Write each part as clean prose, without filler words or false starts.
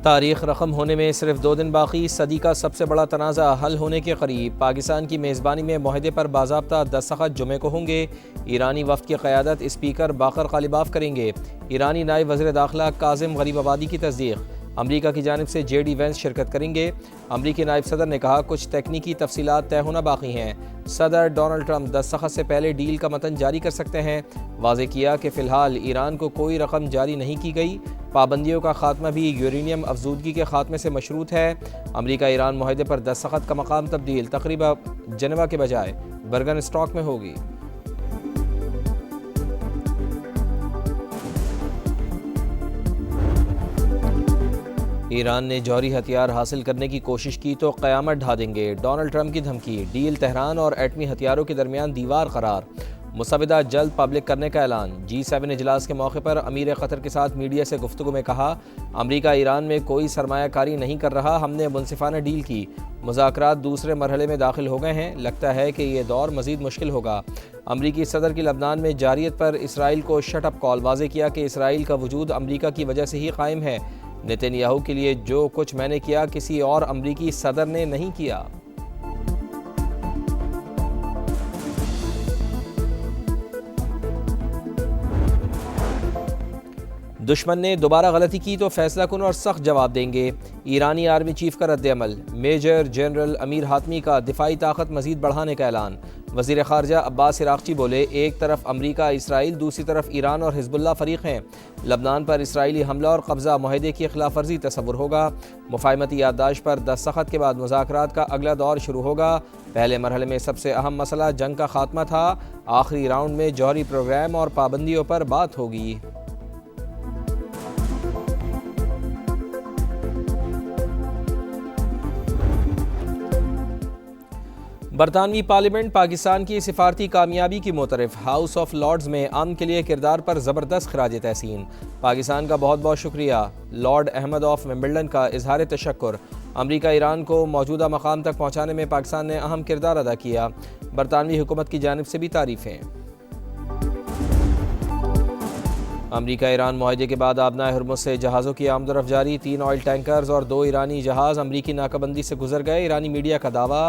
तारीख रकम होने में सिर्फ 2 दिन बाकी, सदी का सबसे बड़ा तनाज़ा हल होने के करीब। पाकिस्तान की मेज़बानी में मुआहदे पर बाज़ाब्ता दस्तखत जुमे को होंगे। ईरानी वफ़द की क़यादत स्पीकर बाकर ग़ालिबाफ करेंगे। ईरानी नायब वज़ीर दाखिला काज़िम गरीबाबादी की तस्दीक। अमरीका की जानिब से JD वेंस शिरकत करेंगे। अमरीकी नायब सदर ने कहा कुछ तकनीकी तफसीलात तय होना बाकी हैं। सदर डोनाल्ड ट्रंप दस्तखत से पहले डील का मतन जारी कर सकते हैं। वाज़ेह किया कि फ़िलहाल ईरान को कोई रकम जारी नहीं की गई। पाबंदियों का खात्मा भी यूरेनियम अफजूदगी के खात्मे से मशरूत है। अमरीका ईरान मुआहदे पर दस्तखत का मकाम तब्दील तकरीबा जनेवा के बजाय बर्गन स्टॉक में होगी। ईरान ने जौहरी हथियार हासिल करने की कोशिश की तो क़यामत ढा देंगे। डोनाल्ड ट्रंप की धमकी। डील तेहरान और एटमी हथियारों के दरमियान दीवार करार। मुसविदा जल्द पब्लिक करने का ऐलान। G7 इजलास के मौके पर अमीर क़तर के साथ मीडिया से गुफ्तगू में कहा अमरीका ईरान में कोई सरमायाकारी नहीं कर रहा, हमने मुनसिफाना डील की। मुज़ाकरात दूसरे मरहले में दाखिल हो गए हैं, लगता है कि ये दौर मज़ीद मुश्किल होगा। अमरीकी सदर की लबनान में जारियत पर इसराइल को शट अप कॉल। वाज़ेह किया कि इसराइल का वजूद अमरीका की वजह से ही कायम है। नेतन्याहू के लिए जो कुछ मैंने किया किसी और अमरीकी सदर ने नहीं किया। दुश्मन ने दोबारा गलती की तो फैसला कुन और सख्त जवाब देंगे। ईरानी आर्मी चीफ का रद्द-ए-अमल। मेजर जनरल अमीर हातमी का दिफाई ताकत मजीद बढ़ाने का ऐलान। वज़ीर ख़ारजा अब्बास इराक़ची बोले एक तरफ अमरीका इसराइल, दूसरी तरफ ईरान और हिज़्बुल्लाह फ़रीक हैं। लबनान पर इसराइली हमला और कब्ज़ा मुआहदे की खिलाफ वर्जी तसव्वुर होगा। मुफ़ाहमती याददाश्त पर दस्तखत के बाद मुज़ाकरात का अगला दौर शुरू होगा। पहले मरहले में सबसे अहम मसला जंग का खात्मा था। आखिरी राउंड में जौहरी प्रोग्राम और पाबंदियों पर बात होगी। बरतानवी पार्लियामेंट पाकिस्तान की सिफारती कामयाबी की मोतरफ। हाउस ऑफ लॉर्ड्स में अमन के लिए किरदार पर ज़बरदस्त खराज तहसीन। पाकिस्तान का बहुत बहुत शुक्रिया। लॉर्ड अहमद ऑफ विंबलडन का इजहार तशक्कुर। अमरीका ईरान को मौजूदा मकाम तक पहुँचाने में पाकिस्तान ने अहम किरदार अदा किया। बरतानवी हुकूमत की जानिब से भी तारीफ़ें। अमरीका ईरान मुआहदे के बाद आबनाए हुर्मुज़ से जहाज़ों की आमदोरफ़्त जारी। 3 ऑयल टैंकर्स और 2 ईरानी जहाज़ अमरीकी नाकाबंदी से गुजर गए। ईरानी मीडिया का दावा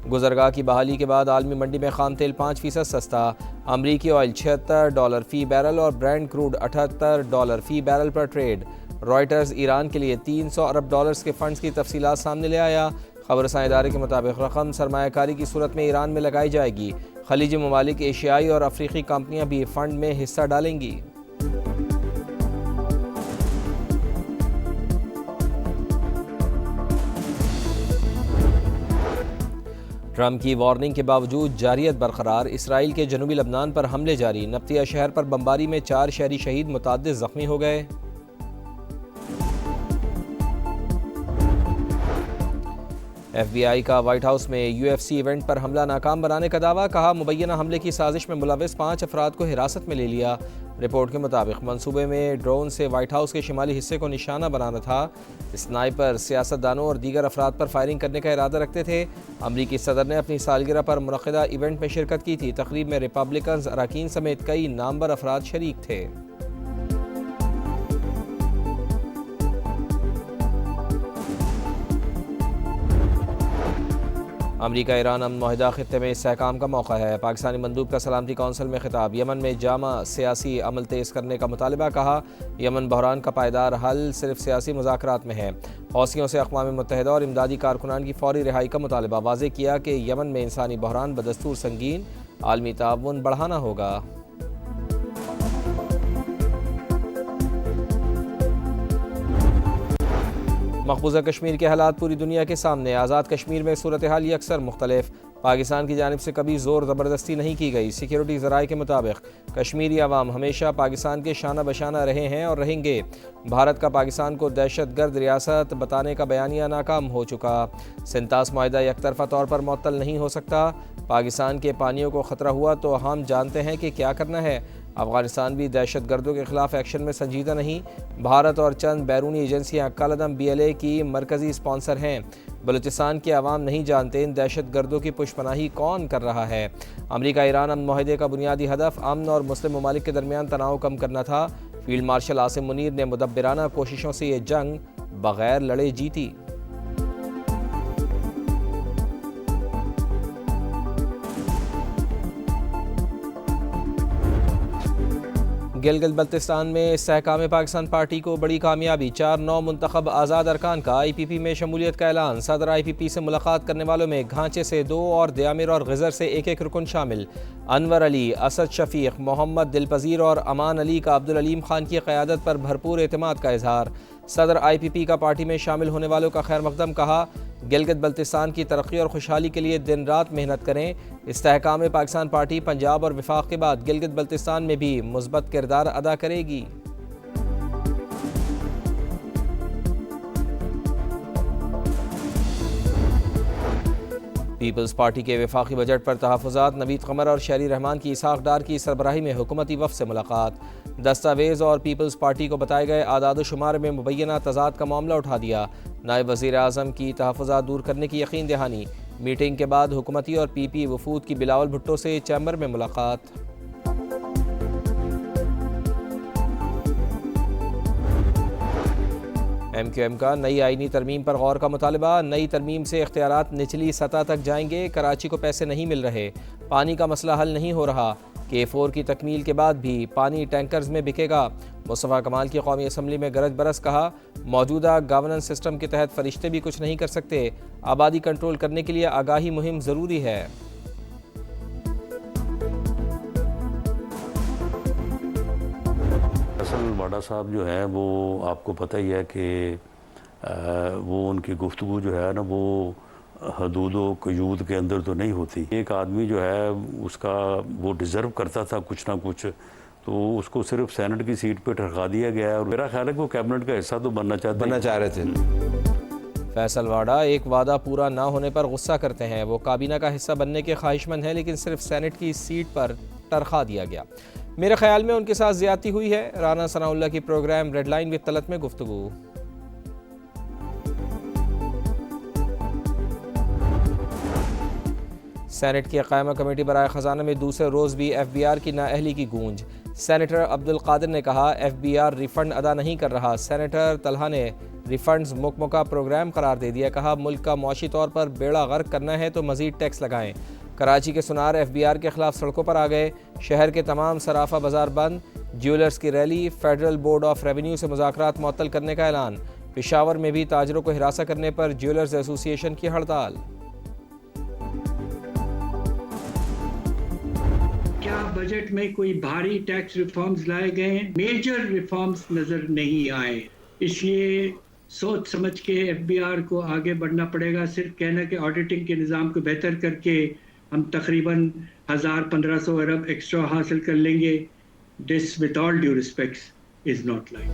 गुजरगाह की बहाली के बाद आलमी मंडी में खाम तेल 5% सस्ता। अमरीकी ऑयल $76 फ़ी बैरल और ब्रेंट क्रूड $78 फ़ी बैरल पर ट्रेड। रॉयटर्स ईरान के लिए $300 अरब के फ़ंड्स की तफसीलात सामने ले आया। खबरसां इदारे के मुताबिक रकम सरमायाकारी की सूरत में ईरान में लगाई जाएगी। खलीजी ममालिक, एशियाई और अफ्रीकी कंपनियाँ भी फ़ंड में हिस्सा डालेंगी। ट्रंप की वार्निंग के बावजूद जारियत बरकरार। इसराइल के जनूबी लबनान पर हमले जारी। नब्तिया शहर पर बमबारी में 4 शहरी शहीद, मुतअद्दिद जख्मी हो गए। FBI का व्हाइट हाउस में UFC इवेंट पर हमला नाकाम बनाने का दावा। कहा मुबैना हमले की साजिश में मुलविस 5 अफराद को हिरासत में ले लिया। रिपोर्ट के मुताबिक मंसूबे में ड्रोन से व्हाइट हाउस के शिमाली हिस्से को निशाना बनाना था। स्नाइपर सियासतदानों और दीगर अफराद पर फायरिंग करने का इरादा रखते थे। अमरीकी सदर ने अपनी सालगिरह पर मुनक़िदा इवेंट में शिरकत की थी। तकरीब में रिपब्लिकन अरकान समेत कई नामवर अफराद शरीक थे। अमरीका ईरान अमन मुआहदा खित्ते में इस्तेहकाम का मौका है। पाकिस्तानी मंदूब का सलामती कौंसिल में खिताब। यमन में जामा सियासी अमल तेज़ करने का मुतालबा। कहा यमन बहरान का पायदार हल सिर्फ सियासी मुज़ाकरात में है। हौसियों से अक़वाम मुत्तहिदा और इमदादी कारकुनान की फौरी रिहाई का मुतालबा। वाज़ेह किया कि यमन में इंसानी बहरान बदस्तूर संगीन, आलमी ताउन बढ़ाना होगा। मकबूजा कश्मीर के हालात पूरी दुनिया के सामने। आज़ाद कश्मीर में सूरत हाल यकसर मुख्तलिफ। पाकिस्तान की जानिब से कभी ज़ोर ज़बरदस्ती नहीं की गई। सिक्योरिटी ज़राए के मुताबिक कश्मीरी अवाम हमेशा पाकिस्तान के शाना बशाना रहे हैं और रहेंगे। भारत का पाकिस्तान को दहशत गर्द रियासत बताने का बयानिया नाकाम हो चुका। सिंतास मुआहदा यकतरफ़ा तौर पर मुअत्तल नहीं हो सकता। पाकिस्तान के पानियों को ख़तरा हुआ तो हम जानते हैं कि क्या करना है। अफ़गानिस्तान भी दहशत गर्दों के ख़िलाफ़ एक्शन में संजीदा नहीं। भारत और चंद बैरूनी एजेंसियाँ कलअदम BLA की मरकज़ी स्पॉन्सर हैं। बलूचिस्तान के अवाम नहीं जानते इन दहशत गर्दों की पुष्पनाही कौन कर रहा है। अमरीका ईरान अमन मुआहदे का बुनियादी हदफ अमन और मुस्लिम ममालिक के दरमियान तनाव कम करना था। फील्ड मार्शल आसिम मुनीर ने मुदब्बिराना कोशिशों से ये जंग बगैर लड़े जीती। गिलगित बल्तिस्तान में इस्तेहकाम पाकिस्तान पार्टी को बड़ी कामयाबी, 4 नौ मुंतखब आज़ाद अरकान का IPP में शमूलियत का ऐलान। सदर IPP से मुलाकात करने वालों में घांचे से 2 और दयामिर और गज़र से 1-1 रुकन शामिल। अनवर अली, असद शफीक, मोहम्मद दिलपजीर और अमान अली का अब्दुल अलीम खान की क़यादत पर भरपूर एतमाद का इजहार। सदर IPP का पार्टी में शामिल होने वालों का खैर मकदम, कहा गिलगित बल्तिस्तान की तरक्की और खुशहाली के लिए दिन रात मेहनत करें। इस्तेहकाम पाकिस्तान पार्टी पंजाब और विफाक के बाद गिलगित बल्तिस्तान में भी मुस्बत किरदार अदा करेगी। पीपल्स पार्टी के वफाकी बजट पर तहफ़्फ़ुज़ात, नवीद क़मर और शहरी रहमान की इसहाक़ डार की सरबराही में हुकूमती वफ़द से मुलाकात। दस्तावेज़ और पीपल्स पार्टी को बताए गए आदाद शुमार में मुबैना तज़ाद का मामला उठा दिया। नायब वज़ीर आज़म की तहफ़्फ़ुज़ात दूर करने की यकीन दहानी। मीटिंग के बाद हुकूमती और PP वफूद की बिलावल भुट्टो से चैम्बर में मुलाकात। MQM का नई आईनी तरमीम पर गौर का मुतालबा। नई तरमीम से इख्तियारात निचली सतह तक जाएंगे। कराची को पैसे नहीं मिल रहे, पानी का मसला हल नहीं हो रहा। K4 की तकमील के बाद भी पानी टैंकर्स में बिकेगा। मुस्तफ़ा कमाल की कौमी असम्बली में गरज बरस, कहा मौजूदा गवर्नेंस सिस्टम के तहत फरिश्ते भी कुछ नहीं कर सकते। आबादी कंट्रोल करने के लिए आगाही मुहिम ज़रूरी है। फैसल वाडा साहब जो हैं वो आपको पता ही है कि वो उनकी गुफ्तगू जो है ना वो हदूद व क़यूद के अंदर तो नहीं होती। एक आदमी जो है उसका वो डिज़र्व करता था कुछ ना कुछ, तो उसको सिर्फ सेनेट की सीट पे ठहरा दिया गया है और मेरा ख्याल है कि वो कैबिनेट का हिस्सा तो बनना चाह रहे थे। फैसल वाडा एक वादा पूरा ना होने पर गुस्सा करते हैं। वो काबीना का हिस्सा बनने के ख्वाहिशमंद हैं, लेकिन सिर्फ सेनेट की सीट पर टरखा दिया गया। मेरे ख्याल में उनके साथ ज्यादती हुई है। राना सनाउल्लाह की programme red line with Talat में गुफ्तगू। सेनेट की क़ायमा कमेटी बराए ख़जाना में दूसरे रोज़ भी FBR की नाअहली की गूंज। सेनेटर अब्दुल कादिर ने कहा FBR रिफ़ंड अदा नहीं कर रहा। सेनेटर तलहा ने रिफ़ंड्स मुकम्मका प्रोग्राम करार दे दिया। कहा मुल्क का मौशी तौर पर बेड़ा गर्क करना है तो मज़ीद टैक्स लगाएं। कराची के सुनार FBR के खिलाफ सड़कों पर आ गए। शहर के तमाम सराफा बाजार बंद। ज्वेलर्स की rally. Federal board of revenue से मुज़ाकरात मुअत्तल करने का ऐलान। पेशावर में भी ताजरों को हिरासा करने पर ज्वेलर्स एसोसिएशन की हड़ताल। क्या बजट में कोई भारी टैक्स रिफॉर्म्स लाए गए हैं? मेजर रिफॉर्म्स नजर नहीं आए, इसलिए सोच समझ के FBR को आगे बढ़ना पड़ेगा। सिर्फ कहना कि ऑडिटिंग के निज़ाम को बेहतर करके हम तकरीबन 1000-1500 अरब एक्स्ट्रा हासिल कर लेंगे, this with all due respects is not like.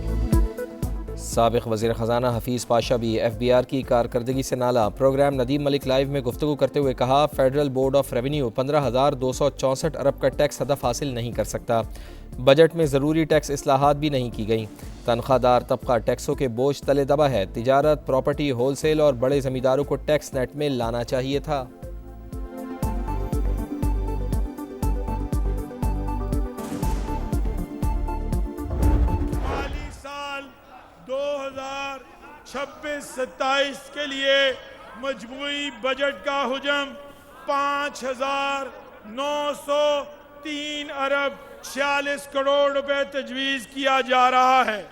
साबिक़ वज़ीर ख़जाना हफीज़ पाशा भी FBR की कारकर्दगी से नाला। प्रोग्राम नदीम मलिक लाइव में गुफ्तगू करते हुए कहा फेडरल बोर्ड ऑफ रेवेन्यू 15,264 अरब का टैक्स हदफ हासिल नहीं कर सकता। बजट में ज़रूरी टैक्स इस्लाहात भी नहीं की गई। तनख्वाहदार तबका टैक्सों के बोझ तले दबा है। तिजारत, प्रॉपर्टी, होलसेल और बड़े ज़मींदारों को टैक्स नेट में लाना चाहिए था। माली साल 2026-27 के लिए मजमूई बजट का हुजम 5,903 अरब 46 करोड़ रुपए तजवीज़ किया जा रहा है।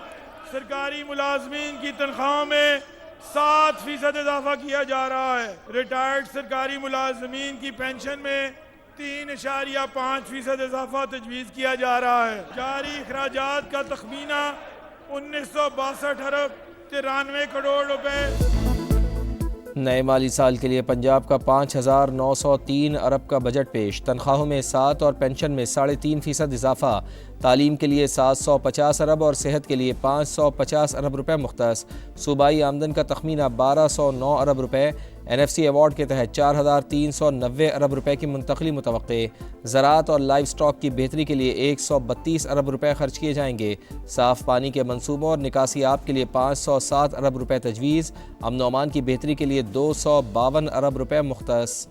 सरकारी मुलाजमीन की तनख्वाहों में 7% इजाफा किया जा रहा है। रिटायर्ड सरकारी मुलाजमीन की पेंशन में 3.5% इजाफा तजवीज़ किया जा रहा है। जारी अखराजात का तखमीना 1962 अरब 93 करोड़ रुपए। नए माली साल के लिए पंजाब का 5,903 अरब का बजट पेश। तनख्वाहों में 7 और पेंशन में 3.5% इजाफा। तालीम के लिए 750 अरब और सेहत के लिए 550 अरब रुपए मुख्तस। सूबाई आमदन का तखमीना 1,209 अरब रुपए। NFC अवार्ड के तहत 4,390 अरब रुपए की मुंतकली मुतवक्के। ज़राअत और लाइव स्टॉक की बेहतरी के लिए 132 अरब रुपए खर्च किए जाएंगे। साफ़ पानी के मनसूबों और निकासी आब के लिए 507 अरब रुपए तजवीज़। अमन व अमान की बेहतरी के लिए 252 अरब रुपए मुख्तस।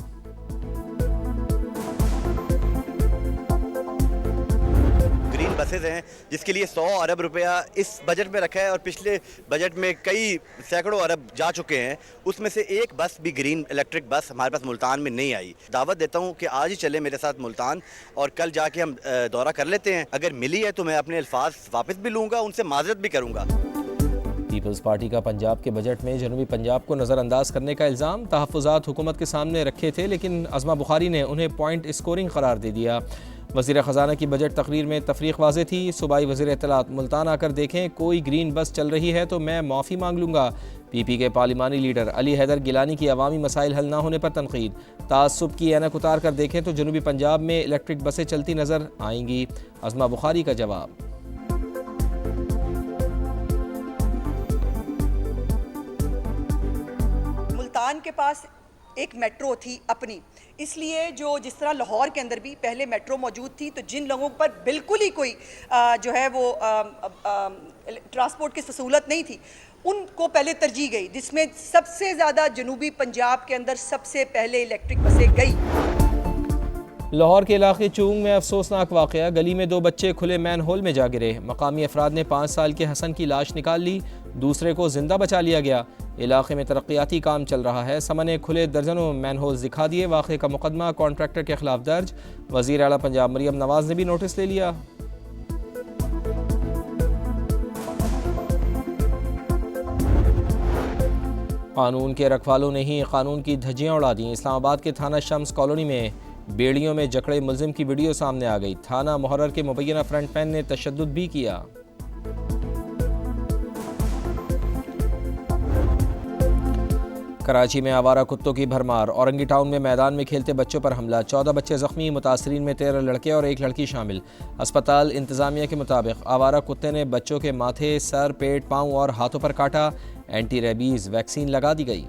बसेज हैं जिसके लिए 100 अरब रुपया इस बजट में रखा है और पिछले बजट में कई सैकड़ों अरब जा चुके हैं। उसमें से एक बस भी ग्रीन इलेक्ट्रिक बस हमारे पास मुल्तान में नहीं आई। दावत देता हूँ कि आज ही चले मेरे साथ मुल्तान और कल जाके हम दौरा कर लेते हैं। अगर मिली है तो मैं अपने अल्फाज वापस भी लूँगा, उनसे माजरत भी करूँगा। पीपल्स पार्टी का पंजाब के बजट में जनूबी पंजाब को नज़रअंदाज करने का इल्ज़ाम तहफ़्फ़ुज़ात हुकूमत के सामने रखे थे, लेकिन अज़मा बुखारी ने उन्हें पॉइंट स्कोरिंग करार दे दिया। वज़ीर ख़जाना की बजट तकरीर में तफरीक वाज़े थी। सूबाई वज़ीर इत्तलात, मुल्तान आकर देखें कोई ग्रीन बस चल रही है तो मैं माफ़ी मांग लूँगा। पीपी के पार्लिमानी लीडर अली हैदर गिलानी की अवामी मसाइल हल ना होने पर तनकीद। तासुब की ऐनक उतार कर देखें तो जनूबी पंजाब में इलेक्ट्रिक बसें चलती नज़र आएंगी। अज़मा बुखारी का जवाब। मुल्तान के पास एक मेट्रो थी अपनी, इसलिए जिस तरह लाहौर के अंदर भी पहले मेट्रो मौजूद थी, तो जिन लोगों पर बिल्कुल ही कोई जो है वो ट्रांसपोर्ट की सहूलत नहीं थी उनको पहले तरजीह गई, जिसमें सबसे ज़्यादा जनूबी पंजाब के अंदर सबसे पहले इलेक्ट्रिक बसें गई। लाहौर के इलाके चूंग में अफसोसनाक वाक़या, गली में 2 बच्चे खुले मैन होल में जा गिरे। मकामी अफराद ने 5 साल के हसन की लाश निकाल ली, दूसरे को जिंदा बचा लिया गया। इलाके में तरक्याती काम चल रहा है, समन ने खुले दर्जनों मैन होल्स दिखा दिए। वाक़े का मुकदमा कॉन्ट्रैक्टर के खिलाफ दर्ज। वज़ीर आला पंजाब मरियम नवाज ने भी नोटिस ले लिया। कानून के रखवालों ने ही कानून की धज्जियां उड़ा दी। इस्लामाबाद के थाना शम्स कॉलोनी में बेड़ियों में जकड़े मुलजिम की वीडियो सामने आ गई। थाना मुहर्रर के मुबैना फ्रंटमैन ने तशद्दुद भी किया। कराची में आवारा कुत्तों की भरमार, औरंगी टाउन में मैदान में खेलते बच्चों पर हमला, 14 बच्चे जख्मी, मुतासरीन में 13 लड़के और 1 लड़की शामिल। अस्पताल इंतजामिया के मुताबिक आवारा कुत्ते ने बच्चों के माथे, सर, पेट, पाँव और हाथों पर काटा। एंटी रेबीज वैक्सीन लगा दी गई।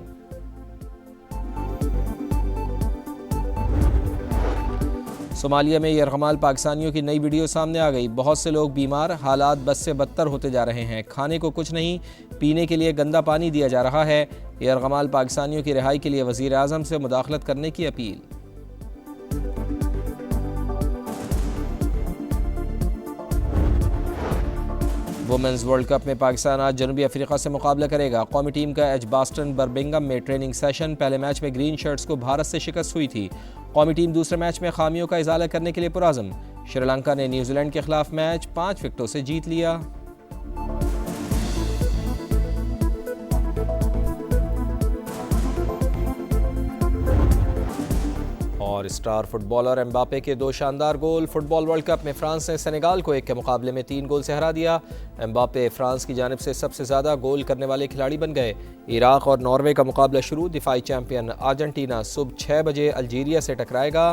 सोमालिया में यरगमाल पाकिस्तानियों की नई वीडियो सामने आ गई। बहुत से लोग बीमार, हालात बद से बदतर होते जा रहे हैं। खाने को कुछ नहीं, पीने के लिए गंदा पानी दिया जा रहा है। यरगमाल पाकिस्तानियों की रिहाई के लिए वज़ीर आज़म से मुदाखलत करने की अपील। वुमेंस वर्ल्ड कप में पाकिस्तान आज जनूबी अफ्रीका से मुकाबला करेगा। कौमी टीम का एजबास्टन बर्मिंघम में ट्रेनिंग सेशन। पहले मैच में ग्रीन शर्ट्स को भारत से शिकस्त हुई थी। कौमी टीम दूसरे मैच में खामियों का इजाला करने के लिए पुरअज़म। श्रीलंका ने न्यूजीलैंड के खिलाफ मैच 5 विकेटों से जीत लिया। और स्टार फुटबॉलर एम्बापे के 2 शानदार गोल। फुटबॉल वर्ल्ड कप में फ्रांस ने सेनेगाल को 1 के मुकाबले में 3 गोल से हरा दिया। एम्बापे फ्रांस की जानिब से सबसे ज़्यादा गोल करने वाले खिलाड़ी बन गए। इराक और नॉर्वे का मुकाबला शुरू। दिफाई चैंपियन अर्जेंटीना सुबह 6 बजे अल्जीरिया से टकराएगा।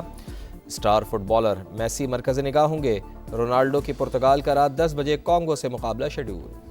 स्टार फुटबॉलर मेसी मरकज़ निगाह होंगे। रोनाल्डो की पुर्तगाल का रात 10 बजे कॉन्गो से मुकाबला शेड्यूल।